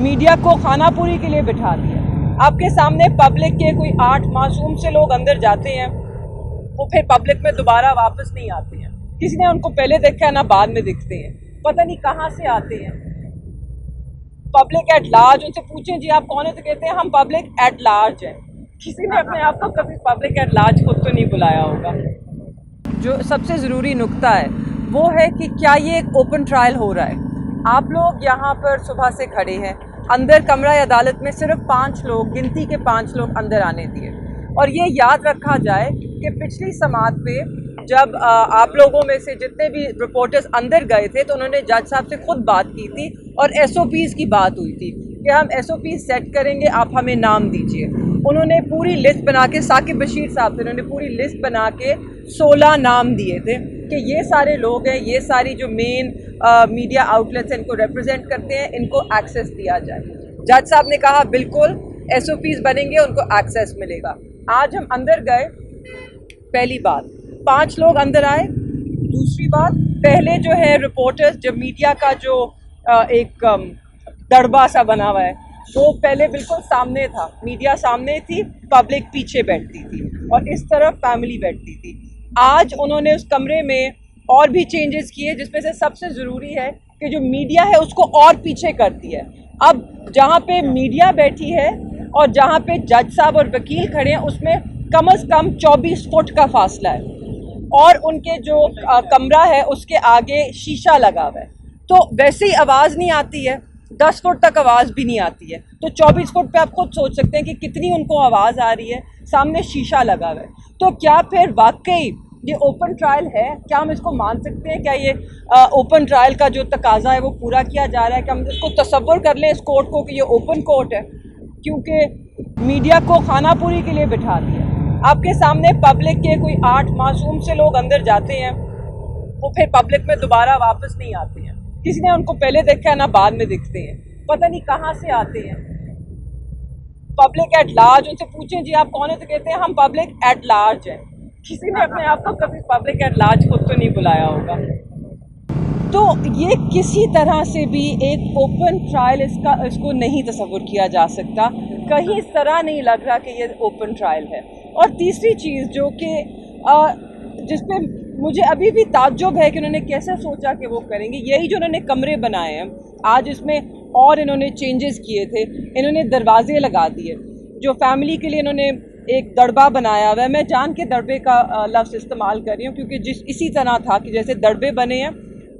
Media को खानापुरी के लिए बिठा दिया। आपके सामने पब्लिक के कोई 8 मासूम से लोग अंदर जाते हैं, वो फिर पब्लिक में दोबारा वापस नहीं आते हैं। किसी ने उनको पहले देखा है ना बाद में दिखते हैं, पता नहीं कहाँ से आते हैं। पब्लिक एट लार्ज, उनसे पूछें जी आप कौन है, तो कहते हैं हम पब्लिक एट लार्ज हैं। किसी ने अपने आप को कभी पब्लिक एट लार्ज खुद तो नहीं बुलाया होगा। जो सबसे ज़रूरी नुक्ता है वो है कि क्या ये एक ओपन ट्रायल हो रहा है। आप लोग यहाँ पर सुबह से खड़े हैं, अंदर कमरा अदालत में सिर्फ 5 लोग, गिनती के 5 लोग अंदर आने दिए। और ये याद रखा जाए कि पिछली समाअत पे जब आप लोगों में से जितने भी रिपोर्टर्स अंदर गए थे तो उन्होंने जज साहब से खुद बात की थी और SOPs की बात हुई थी कि हम SOP सेट करेंगे, आप हमें नाम दीजिए। उन्होंने पूरी लिस्ट बना के, साकिब बशीर साहब थे, उन्होंने पूरी लिस्ट बना के 16 नाम दिए थे कि ये सारे लोग हैं, ये सारी जो मेन मीडिया आउटलेट्स इनको रिप्रेजेंट करते हैं, इनको एक्सेस दिया जाए। जज साहब ने कहा बिल्कुल SOPs बनेंगे, उनको एक्सेस मिलेगा। आज हम अंदर गए, पहली बात 5 लोग अंदर आए। दूसरी बात, पहले जो है रिपोर्टर्स, जब मीडिया का जो एक दड़बा सा बना हुआ है वो पहले बिल्कुल सामने था, मीडिया सामने थी, पब्लिक पीछे बैठती थी और इस तरफ फैमिली बैठती थी। आज उन्होंने उस कमरे में और भी चेंजेस किए, जिसमें से सबसे ज़रूरी है कि जो मीडिया है उसको और पीछे कर दिया है। अब जहाँ पे मीडिया बैठी है और जहाँ पे जज साहब और वकील खड़े हैं उसमें कम से कम 24 फुट का फासला है और उनके जो कमरा है उसके आगे शीशा लगा हुआ है, तो वैसे ही आवाज़ नहीं आती है, 10 फुट तक आवाज़ भी नहीं आती है। तो 24 फुट पे आप खुद सोच सकते हैं कि कितनी उनको आवाज़ आ रही है, सामने शीशा लगा हुआ है। तो क्या फिर वाकई ये ओपन ट्रायल है? क्या हम इसको मान सकते हैं? क्या ये ओपन ट्रायल का जो तकाजा है वो पूरा किया जा रहा है? क्या हम इसको तसव्वुर कर लें इस कोर्ट को कि ये ओपन कोर्ट है? क्योंकि मीडिया को खानापुरी के लिए बिठा दिया। आपके सामने पब्लिक के कोई 8 मासूम से लोग अंदर जाते हैं, वो फिर पब्लिक में दोबारा वापस नहीं आते हैं। किसी ने उनको पहले देखा है ना बाद में दिखते हैं, पता नहीं कहाँ से आते हैं। पब्लिक एट लार्ज, उनसे पूछें जी आप कौन है, तो कहते हैं हम पब्लिक एट लार्ज हैं। किसी ने अपने आप को कभी पब्लिक एट लार्ज खुद तो नहीं बुलाया होगा। तो ये किसी तरह से भी एक ओपन ट्रायल इसको नहीं तस्वुर किया जा सकता, कहीं इस तरह नहीं लग रहा कि ये ओपन ट्रायल है। और तीसरी चीज़ जो कि जिसपे मुझे अभी भी ताज्जुब है कि उन्होंने कैसे सोचा कि वो करेंगे, यही जो उन्होंने कमरे बनाए हैं आज, इसमें और इन्होंने चेंजेस किए थे, इन्होंने दरवाजे लगा दिए जो फैमिली के लिए इन्होंने एक दड़बा बनाया हुआ है। मैं जान के दड़बे का लफ्ज़ इस्तेमाल कर रही हूँ क्योंकि इसी तरह था कि जैसे दड़बे बने हैं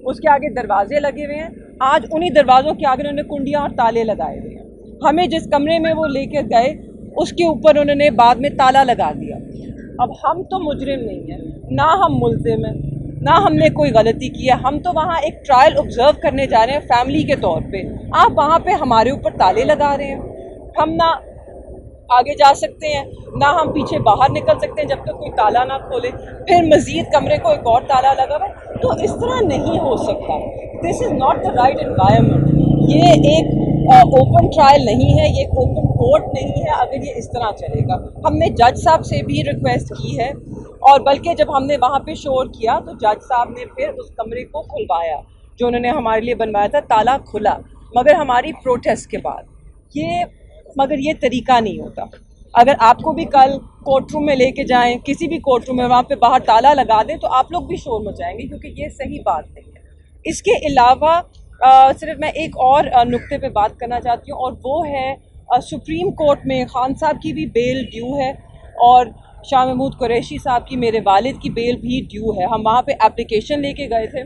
उसके आगे दरवाजे लगे हुए हैं, आज उन्हीं दरवाज़ों के आगे उन्होंने कुंडियाँ और ताले लगाए हुए हैं। हमें जिस कमरे में वो लेकर गए उसके ऊपर उन्होंने बाद में ताला लगा दिया। अब हम तो मुजरिम नहीं हैं, ना हम मुल्ज़िम हैं, ना हमने कोई गलती की है। हम तो वहाँ एक ट्रायल ऑब्ज़र्व करने जा रहे हैं फैमिली के तौर पे। आप वहाँ पे हमारे ऊपर ताले लगा रहे हैं। हम ना आगे जा सकते हैं, ना हम पीछे बाहर निकल सकते हैं जब तक कोई ताला ना खोले, फिर मज़ीद कमरे को एक और ताला लगा हुआ है। तो इस तरह नहीं हो सकता। This is not the right environment. ये एक ओपन ट्रायल नहीं है, ये एक ओपन कोर्ट नहीं है अगर ये इस तरह चलेगा। हमने जज साहब से भी रिक्वेस्ट की है और बल्कि जब हमने वहाँ पे शोर किया तो जज साहब ने फिर उस कमरे को खुलवाया जो उन्होंने हमारे लिए बनवाया था, ताला खुला, मगर हमारी प्रोटेस्ट के बाद। मगर ये तरीका नहीं होता। अगर आपको भी कल कोर्ट रूम में लेके जाएं, किसी भी कोर्ट रूम में, वहाँ पे बाहर ताला लगा दें तो आप लोग भी शोर मचाएंगे, क्योंकि ये सही बात नहीं है। इसके अलावा सिर्फ मैं एक और नुक्ते पे बात करना चाहती हूँ और वो है सुप्रीम कोर्ट में खान साहब की भी बेल ड्यू है और शाह महमूद कुरैशी साहब की, मेरे वालिद की बेल भी ड्यू है। हम वहाँ पे एप्लीकेशन लेके गए थे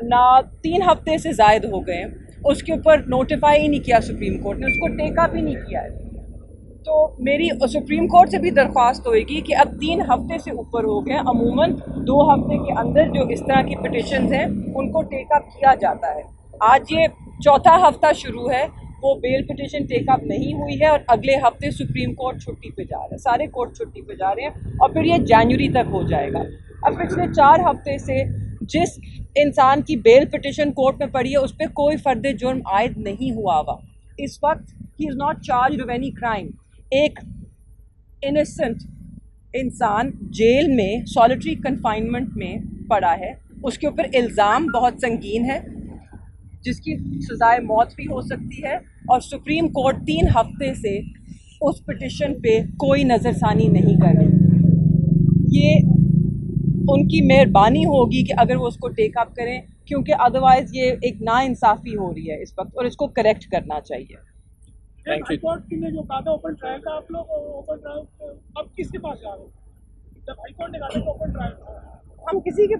ना, 3 हफ्ते से ज़ायद हो गए हैं, उसके ऊपर नोटिफाई ही नहीं किया सुप्रीम कोर्ट ने, उसको टेका भी नहीं किया है। तो मेरी सुप्रीम कोर्ट से भी दरख्वास्त होएगी कि अब 3 हफ्ते से ऊपर हो गए, अमूमन 2 हफ्ते के अंदर जो इस तरह की पिटिशंस हैं उनको टेकअप किया जाता है। आज ये 4था हफ्ता शुरू है, वो बेल पिटिशन टेकअप नहीं हुई है और अगले हफ्ते सुप्रीम कोर्ट छुट्टी पे जा रहा है, सारे कोर्ट छुट्टी पे जा रहे हैं और फिर ये जनवरी तक हो जाएगा। अब पिछले 4 हफ्ते से जिस इंसान की बेल पिटिशन कोर्ट में पड़ी है उस पर कोई फर्द जुर्म आयद नहीं हुआ हुआ। इस वक्त he is not charged with any crime. एक इनोसेंट इंसान जेल में सॉलिटरी कन्फाइनमेंट में पड़ा है, उसके ऊपर इल्ज़ाम बहुत संगीन है जिसकी सज़ाए मौत भी हो सकती है और सुप्रीम कोर्ट 3 हफ्ते से उस पिटिशन पे कोई नज़रसानी नहीं कर रही। ये उनकी मेहरबानी होगी कि अगर वो उसको टेक अप करें, क्योंकि अदरवाइज़ ये एक नाइंसाफ़ी हो रही है इस वक्त और इसको करेक्ट करना चाहिए। हाई कोर्ट ने जो कहा था ओपन ट्रायल का, आप लोग ओपन ट्रायल अब किसके पास जा रहे हो? जब हाई कोर्ट ने कहा था ओपन ट्रायल हम किसी के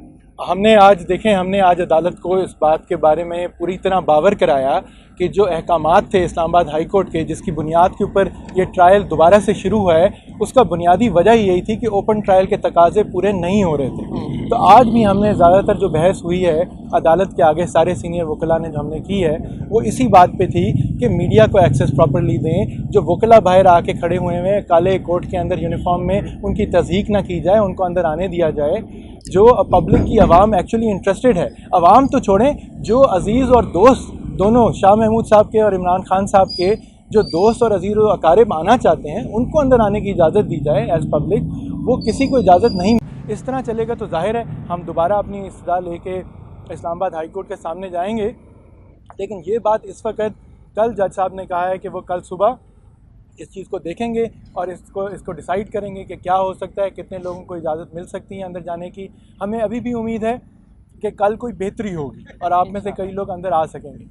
हमने आज अदालत को इस बात के बारे में पूरी तरह बावर कराया कि जो अहकामात थे इस्लामाबाद हाई कोर्ट के, जिसकी बुनियाद के ऊपर ये ट्रायल दोबारा से शुरू हुआ है, उसका बुनियादी वजह यही थी कि ओपन ट्रायल के तकाजे पूरे नहीं हो रहे थे। तो आज भी हमने ज़्यादातर जो बहस हुई है अदालत के आगे सारे सीनियर वकला ने जो हमने की है वो इसी बात पे थी कि मीडिया को एक्सेस प्रॉपरली दें। जो वकला बाहर आके खड़े हुए हैं काले कोर्ट के अंदर यूनिफॉर्म में, उनकी तस्दीक ना की जाए, उनको अंदर आने दिया जाए। जो पब्लिक की आवाम एक्चुअली इंटरेस्टेड है, आवाम तो छोड़ें, जो अजीज़ और दोस्त दोनों शाह महमूद साहब के और इमरान खान साहब के जो दोस्त और अजीज़ और अकारिब आना चाहते हैं, उनको अंदर आने की इजाज़त दी जाए एज़ पब्लिक। वो किसी को इजाज़त नहीं। इस तरह चलेगा तो जाहिर है हम दोबारा अपनी इस्तदा लेके इस्लामाबाद हाई कोर्ट के सामने जाएंगे। लेकिन ये बात इस वक्त, कल जज साहब ने कहा है कि वो कल सुबह इस चीज़ को देखेंगे और इसको डिसाइड करेंगे कि क्या हो सकता है, कितने लोगों को इजाज़त मिल सकती है अंदर जाने की। हमें अभी भी उम्मीद है कि कल कोई बेहतरी होगी और आप में से कई लोग अंदर आ सकेंगे।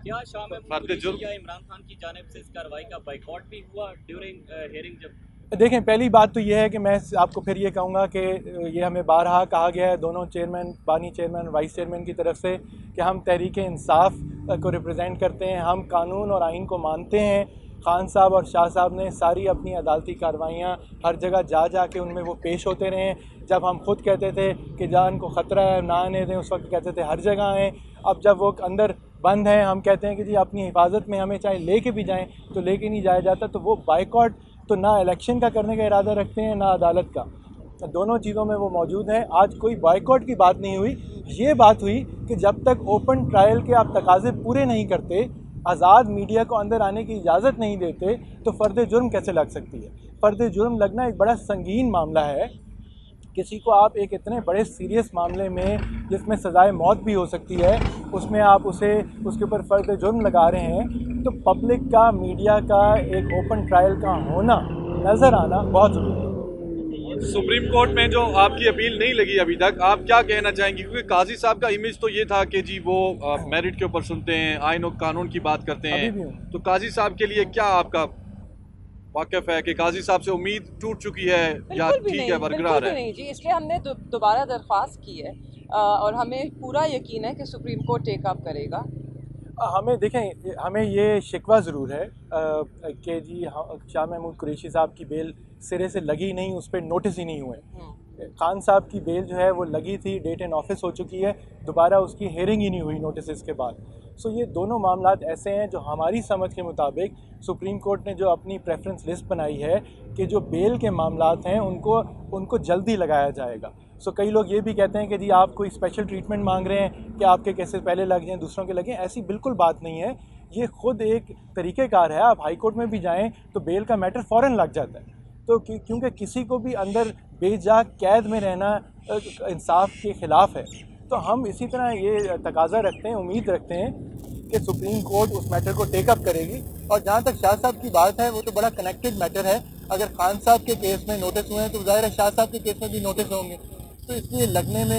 क्या शाम में इमरान खान की जानिब से इस कार्रवाई का बाइकआउट भी हुआ ड्यूरिंग हियरिंग? जब देखें, पहली बात तो ये है कि मैं आपको फिर ये कहूँगा कि ये हमें बारहा कहा गया है दोनों चेयरमैन, बानी चेयरमैन, वाइस चेयरमैन की तरफ से कि हम तहरीक इंसाफ को रिप्रेजेंट करते हैं, हम कानून और आइन को मानते हैं। खान साहब और शाह साहब ने सारी अपनी अदालती कार्रवाइयाँ हर जगह जा के उनमें वो पेश होते रहे। जब हम खुद कहते थे कि जान को ख़तरा है ना आने दें, उस वक्त कहते थे हर जगह आएँ। अब जब वो अंदर बंद हैं, हम कहते हैं कि जी अपनी हिफाजत में हमें चाहे लेके भी जाएं तो लेके नहीं जाया जाता। तो वो बाइकआउट तो ना इलेक्शन का करने का इरादा रखते हैं ना अदालत का, दोनों चीज़ों में वो मौजूद हैं। आज कोई बाइकआउट की बात नहीं हुई, ये बात हुई कि जब तक ओपन ट्रायल के आप तकाजे पूरे नहीं करते, आज़ाद मीडिया को अंदर आने की इजाज़त नहीं देते, तो फ़र्द जुर्म कैसे लग सकती है? फ़र्द जुर्म लगना एक बड़ा संगीन मामला है। किसी को आप एक इतने बड़े सीरियस मामले में जिसमें सज़ाए मौत भी हो सकती है, उसमें आप उसके ऊपर फ़र्द जुर्म लगा रहे हैं। तो पब्लिक का, मीडिया का एक ओपन ट्रायल का होना, नज़र आना बहुत ज़रूरी है। सुप्रीम कोर्ट में जो आपकी अपील नहीं लगी अभी तक, आप क्या कहना चाहेंगे? क्योंकि काजी साहब का इमेज तो ये था कि जी वो मेरिट के ऊपर सुनते हैं, आइन और कानून की बात करते हैं। तो काजी साहब के लिए क्या आपका वाक़िफ़ है कि काजी साहब से उम्मीद टूट चुकी है या ठीक है, बरकरार है? नहीं जी, इसलिए हमने दोबारा दरख्वास्त की है और हमें पूरा यकीन है कि सुप्रीम कोर्ट टेक अप करेगा। हमें देखें, हमें ये शिकवा ज़रूर है कि जी शाह महमूद कुरैशी साहब की बेल सिरे से लगी नहीं, उस पर नोटिस ही नहीं हुए। खान साहब की बेल जो है वो लगी थी, डेट इन ऑफिस हो चुकी है, दोबारा उसकी हेयरिंग ही नहीं हुई नोटिस के बाद। सो ये दोनों मामलात ऐसे हैं जो हमारी समझ के मुताबिक सुप्रीम कोर्ट ने जो अपनी प्रेफरेंस लिस्ट बनाई है कि जो बेल के मामलात हैं उनको जल्दी लगाया जाएगा। सो कई लोग ये भी कहते हैं कि जी आप कोई स्पेशल ट्रीटमेंट मांग रहे हैं कि आपके केसेस पहले लग जाएं, दूसरों के लगें। ऐसी बिल्कुल बात नहीं है, ये खुद एक तरीक़ेकार है। आप हाई कोर्ट में भी जाएं तो बेल का मैटर फ़ौरन लग जाता है। तो क्योंकि किसी को भी अंदर बेजा कैद में रहना इंसाफ के ख़िलाफ़ है। तो हम इसी तरह ये तकाज़ा रखते हैं, उम्मीद रखते हैं कि सुप्रीम कोर्ट उस मैटर को टेकअप करेगी। और जहाँ तक शाह साहब की बात है, वो तो बड़ा कनेक्टेड मैटर है। अगर खान साहब के केस में नोटिस हुए हैं तो ज़ाहिर है शाह साहब के केस में भी नोटिस होंगे, तो इसलिए लगने में